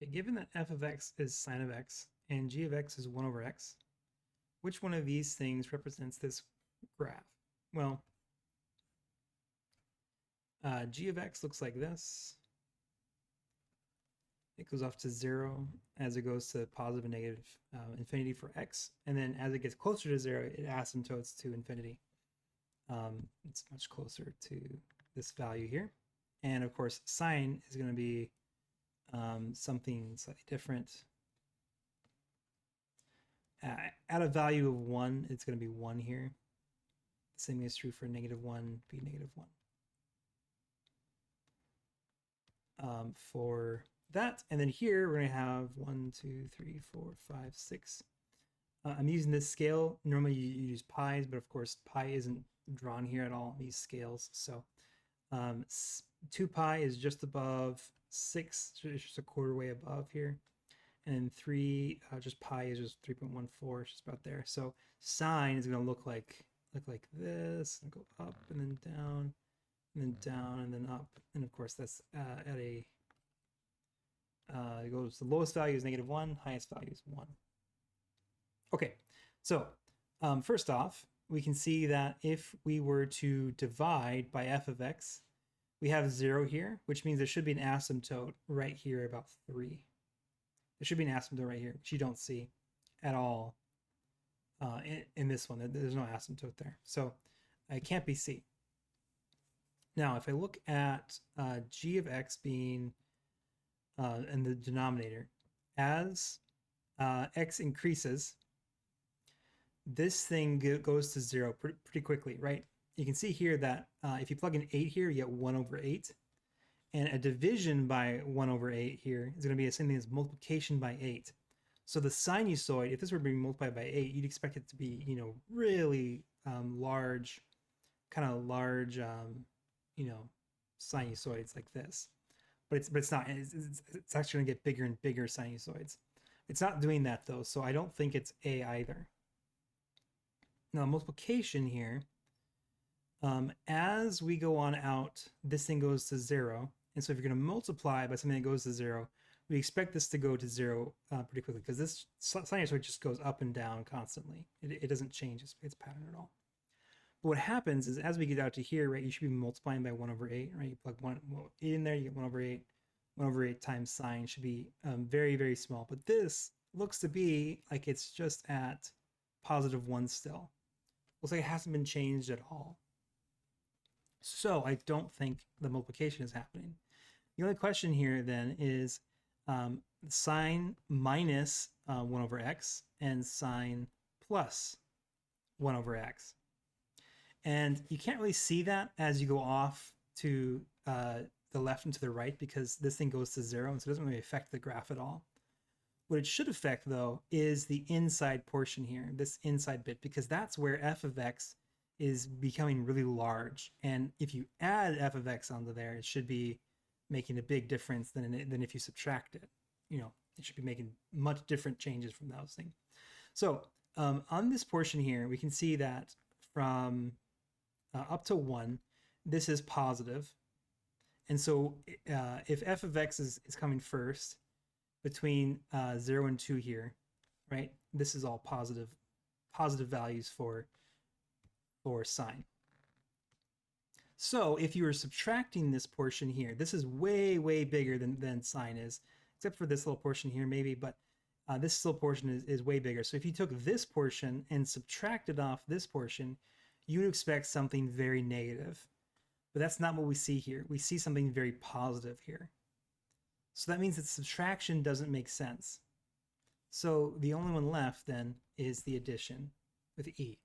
Okay, given that f of x is sine of x and g of x is 1 over x, which one of these things represents this graph? Well, g of x looks like this. It goes off to 0 as it goes to positive and negative infinity for x. And then as it gets closer to 0, it asymptotes to infinity. It's much closer to this value here. And of course, sine is going to be something slightly different. At a value of 1, it's going to be 1 here. The same is true for -1, be -1. For that, and then here we're going to have 1, 2, 3, 4, 5, 6. I'm using this scale. Normally you use pi's, but of course pi isn't drawn here at all in these scales. So 2 pi is just above 6, so it's just a quarter way above here. And then 3, just pi is just 3.14, it's just about there. So sine is going to look like this, and go up and then down, and then down and then up. And of course that's at a it goes, the lowest value is -1, highest value is 1. Okay, so first off, we can see that if we were to divide by f of x, we have 0 here, which means there should be an asymptote right here about 3. There should be an asymptote right here, which you don't see at all in this one. There's no asymptote there. So it can't be c. Now, if I look at g of x being in the denominator, as x increases, this thing goes to 0 pretty quickly, right? You can see here that if you plug in 8 here, you get 1 over 8. And a division by 1 over 8 here is going to be the same thing as multiplication by 8. So the sinusoid, if this were being multiplied by 8, you'd expect it to be, really large, kind of large, sinusoids like this. But it's not. It's actually going to get bigger and bigger sinusoids. It's not doing that though, so I don't think it's a either. Now multiplication here, as we go on out, this thing goes to 0. And so if you're going to multiply by something that goes to 0, we expect this to go to 0 pretty quickly, because this sinusoid just goes up and down constantly. It doesn't change its pattern at all. But what happens is as we get out to here, right, you should be multiplying by 1 over 8, right? You plug 1 in there, you get 1 over 8. 1 over 8 times sine should be very, very small. But this looks to be like it's just at +1 still. Looks like it hasn't been changed at all. So I don't think the multiplication is happening. The only question here then is sine minus 1 over x and sine plus 1 over x. And you can't really see that as you go off to the left and to the right, because this thing goes to 0, and so it doesn't really affect the graph at all. What it should affect, though, is the inside portion here, this inside bit, because that's where f of x is becoming really large. And if you add f of x onto there, it should be making a big difference than if you subtract it. It should be making much different changes from those things. So on this portion here, we can see that from up to 1, this is positive. And so if f of x is coming first, between 0 and 2 here, right, this is all positive values for sine. So if you were subtracting this portion here, this is way, way bigger than sine is, except for this little portion here maybe, but this little portion is way bigger. So if you took this portion and subtracted off this portion, you would expect something very negative. But that's not what we see here. We see something very positive here. So that means that subtraction doesn't make sense. So the only one left then is the addition with e.